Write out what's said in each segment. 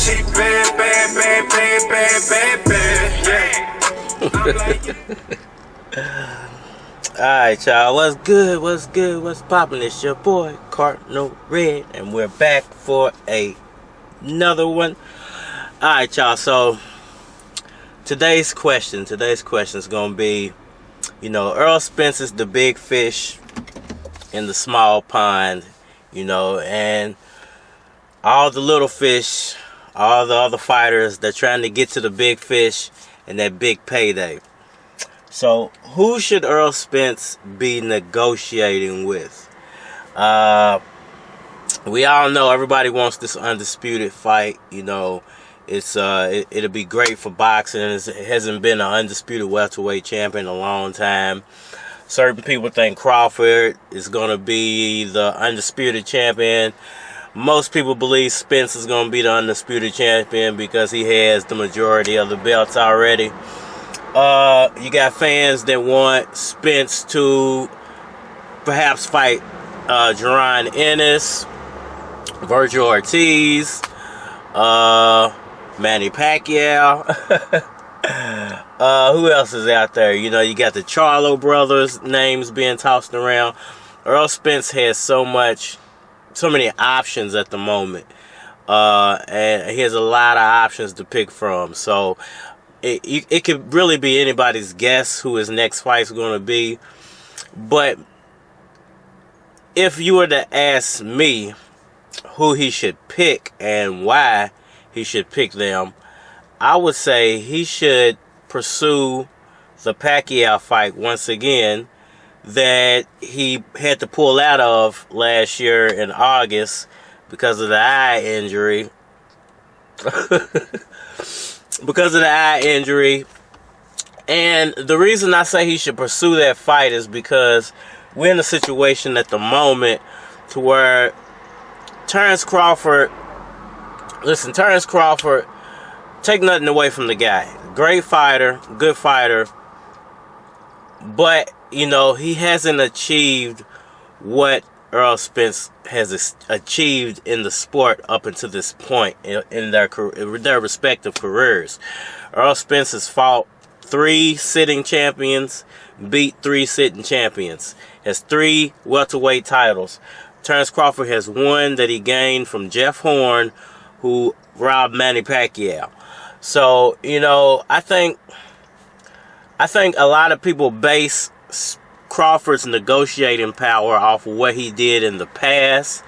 She bad, bad, bad, bad, bad, bad, bad, yeah. Alright, y'all, what's good, what's poppin'? It's your boy, Cardinal Red, and we're back for another one. Alright, y'all, so today's question is gonna be, Errol Spence is the big fish in the small pond, and all the little fish, all the other fighters, they're trying to get to the big fish and that big payday. So, who should Errol Spence be negotiating with? We all know everybody wants this undisputed fight. It'll be great for boxing. It hasn't been an undisputed welterweight champion in a long time. Certain people think Crawford is going to be the undisputed champion. Most people believe Spence is going to be the undisputed champion because he has the majority of the belts already. You got fans that want Spence to perhaps fight Jaron Ennis, Virgil Ortiz, Manny Pacquiao. Who else is out there? You got the Charlo brothers names being tossed around. Errol Spence has so many options at the moment, and he has a lot of options to pick from. So it could really be anybody's guess who his next fight is going to be. But if you were to ask me who he should pick and why he should pick them, I would say he should pursue the Pacquiao fight once again that he had to pull out of last year in August because of the eye injury. And the reason I say he should pursue that fight is because we're in a situation at the moment to where Terence Crawford, take nothing away from the guy. Great fighter, good fighter, but, he hasn't achieved what Errol Spence has achieved in the sport up until this point in their respective careers. Errol Spence has fought 3 sitting champions, beat 3 sitting champions, has 3 welterweight titles. Terence Crawford has 1 that he gained from Jeff Horn, who robbed Manny Pacquiao. So, I think a lot of people base Crawford's negotiating power off of what he did in the past,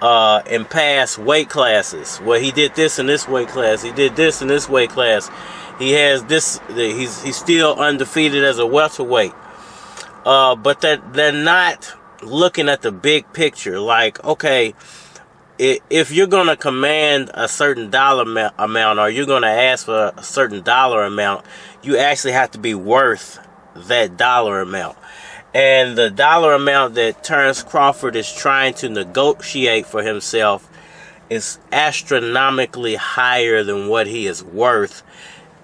in past weight classes, where he did this in this weight class, he did this in this weight class. He has this. He's still undefeated as a welterweight, but that they're not looking at the big picture. Like, okay, if you're gonna command a certain dollar amount, or you're gonna ask for a certain dollar amount, you actually have to be worth that dollar amount. And the dollar amount that Terence Crawford is trying to negotiate for himself is astronomically higher than what he is worth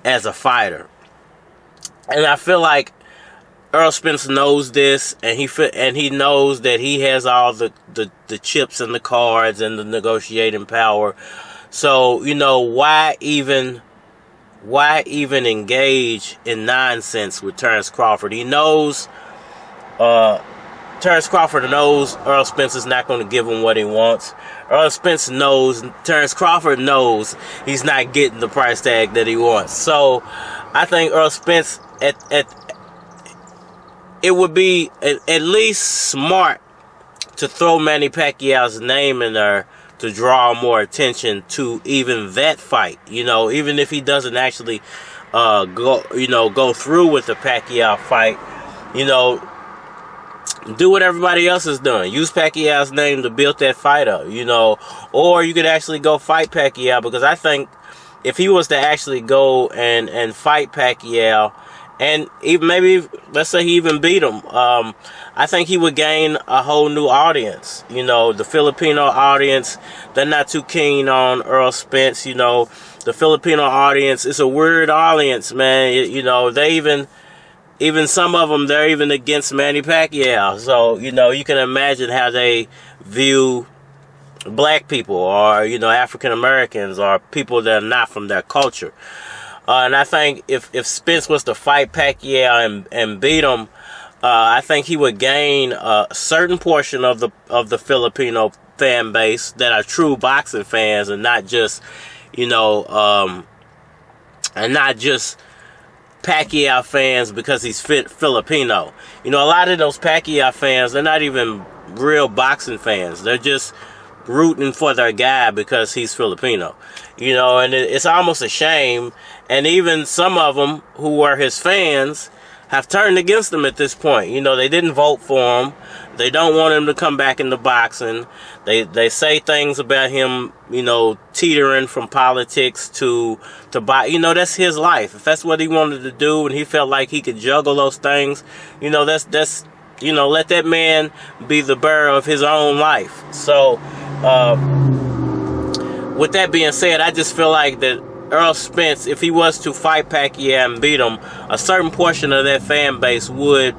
as a fighter. And I feel like Errol Spence knows this, and he knows that he has all the chips and the cards and the negotiating power. So, why even engage in nonsense with Terence Crawford? He knows, Terence Crawford knows Errol Spence is not going to give him what he wants. Errol Spence knows, Terence Crawford knows he's not getting the price tag that he wants. So I think Errol Spence, it would be at least smart to throw Manny Pacquiao's name in there to draw more attention to even that fight. Even if he doesn't actually go through with the Pacquiao fight, do what everybody else is doing. Use Pacquiao's name to build that fight up, or you could actually go fight Pacquiao, because I think if he was to actually go and fight Pacquiao, and even maybe, let's say he even beat him, I think he would gain a whole new audience. The Filipino audience, they're not too keen on Errol Spence. The Filipino audience is a weird audience, man. They even some of them, they're even against Manny Pacquiao. So, you can imagine how they view black people or, you know, African Americans or people that are not from their culture. And I think if Spence was to fight Pacquiao and beat him, I think he would gain a certain portion of the Filipino fan base that are true boxing fans and not just, you know, and not just Pacquiao fans because he's Filipino. You know, a lot of those Pacquiao fans, they're not even real boxing fans. They're just rooting for their guy because he's Filipino. You know, and it's almost a shame. And even some of them who were his fans have turned against him at this point. You know, they didn't vote for him. They don't want him to come back into boxing. They say things about him, you know, teetering from politics to box. You know, that's his life. If that's what he wanted to do and he felt like he could juggle those things, you know, that's you know, let that man be the bearer of his own life. So, with that being said, I just feel like that Errol Spence, if he was to fight Pacquiao and beat him, a certain portion of that fan base would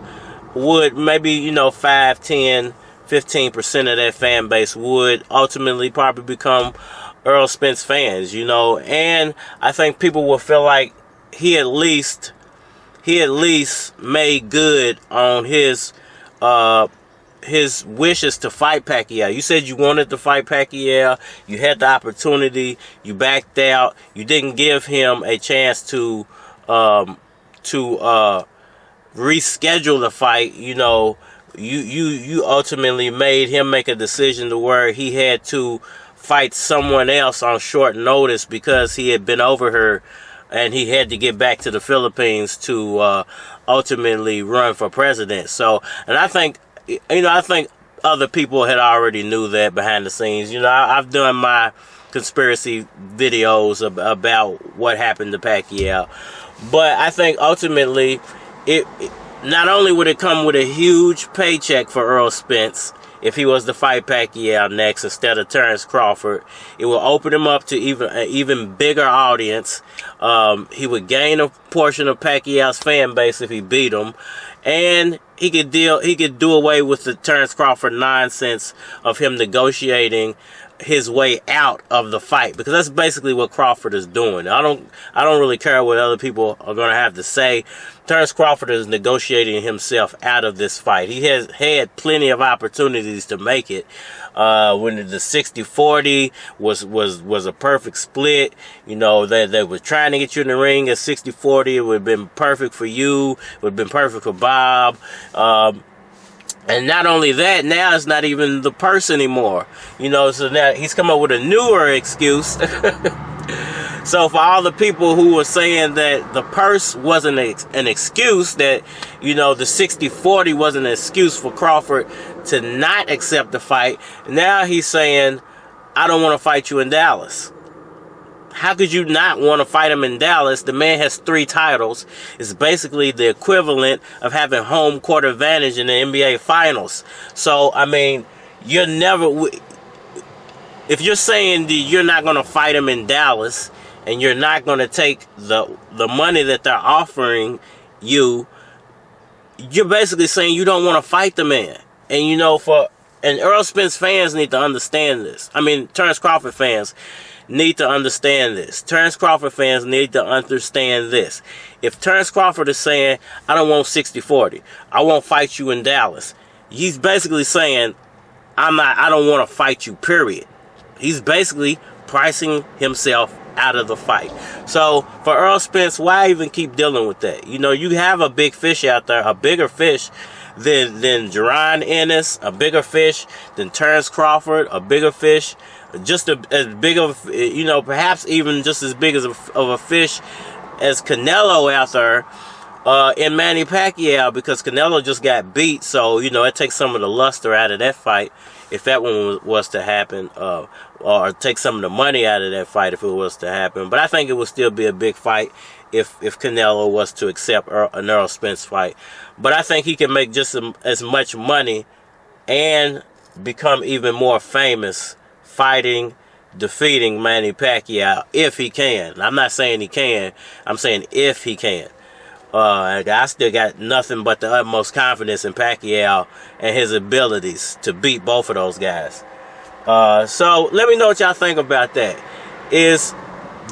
maybe, you know, 5, 10, 15% of that fan base would ultimately probably become Errol Spence fans, you know. And I think people will feel like he at least made good on his wishes to fight Pacquiao. You said you wanted to fight Pacquiao. You had the opportunity. You backed out. You didn't give him a chance to reschedule the fight. You know, you ultimately made him make a decision to where he had to fight someone else on short notice because he had been over here and he had to get back to the Philippines to ultimately run for president. So, and I think, you know, I think other people had already knew that behind the scenes. You know, I've done my conspiracy videos about what happened to Pacquiao. But I think ultimately, it not only would it come with a huge paycheck for Errol Spence if he was to fight Pacquiao next instead of Terence Crawford, it will open him up to an even bigger audience. He would gain a portion of Pacquiao's fan base if he beat him. And he could do away with the Terence Crawford nonsense of him negotiating his way out of the fight, because that's basically what Crawford is doing. I don't really care what other people are going to have to say. Terence Crawford is negotiating himself out of this fight. He has had plenty of opportunities to make it. When the 60-40 was a perfect split, you know, they were trying to get you in the ring at 60-40. It would have been perfect for you. It would have been perfect for Bob. And not only that, now it's not even the purse anymore. You know, so now he's come up with a newer excuse. So for all the people who were saying that the purse wasn't an excuse, that, you know, the 60-40 wasn't an excuse for Crawford to not accept the fight, now he's saying, I don't want to fight you in Dallas. How could you not want to fight him in Dallas? The man has 3 titles. It's basically the equivalent of having home court advantage in the NBA Finals. So, I mean, you're never... If you're saying that you're not going to fight him in Dallas and you're not going to take the money that they're offering you, you're basically saying you don't want to fight the man. And, you know, and Errol Spence fans need to understand this. I mean, Terence Crawford fans need to understand this. Terence Crawford fans need to understand this. If Terence Crawford is saying, I don't want 60-40, I won't fight you in Dallas, he's basically saying, I don't want to fight you, period. He's basically pricing himself out of the fight. So for Errol Spence, why even keep dealing with that? You know, you have a big fish out there, a bigger fish than Jaron Ennis, a bigger fish than Terence Crawford, a bigger fish, just as big of, you know, perhaps even just as big of a fish as Canelo out there in Manny Pacquiao, because Canelo just got beat. So, you know, it takes some of the luster out of that fight if that one was to happen, or take some of the money out of that fight if it was to happen. But I think it would still be a big fight if Canelo was to accept an Errol Spence fight. But I think he can make just as much money and become even more famous defeating Manny Pacquiao if he can. I'm not saying he can. I'm saying if he can. I still got nothing but the utmost confidence in Pacquiao and his abilities to beat both of those guys. So let me know what y'all think about that. Is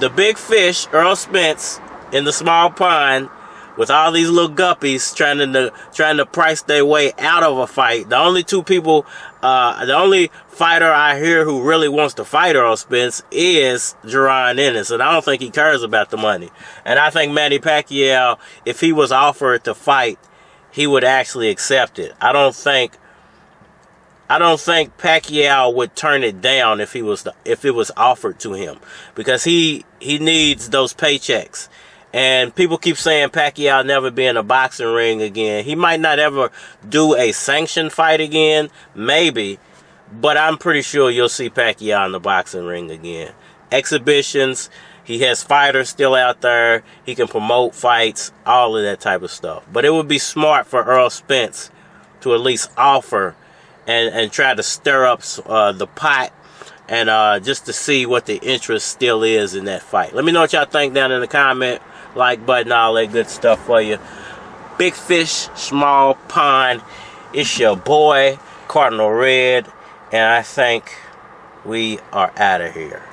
the big fish, Errol Spence, in the small pond with all these little guppies trying to price their way out of a fight? The only two people, the only fighter I hear who really wants to fight Errol Spence is Jaron Ennis, and I don't think he cares about the money. And I think Manny Pacquiao, if he was offered to fight, he would actually accept it. I don't think Pacquiao would turn it down if it was offered to him, because he needs those paychecks. And people keep saying Pacquiao never be in a boxing ring again. He might not ever do a sanctioned fight again, maybe, but I'm pretty sure you'll see Pacquiao in the boxing ring again. Exhibitions, he has fighters still out there. He can promote fights, all of that type of stuff. But it would be smart for Errol Spence to at least offer and try to stir up the pot, and just to see what the interest still is in that fight. Let me know what y'all think down in the comment, like button, all that good stuff for you. Big fish, small pond. It's your boy, Cardinal Red, and I think we are out of here.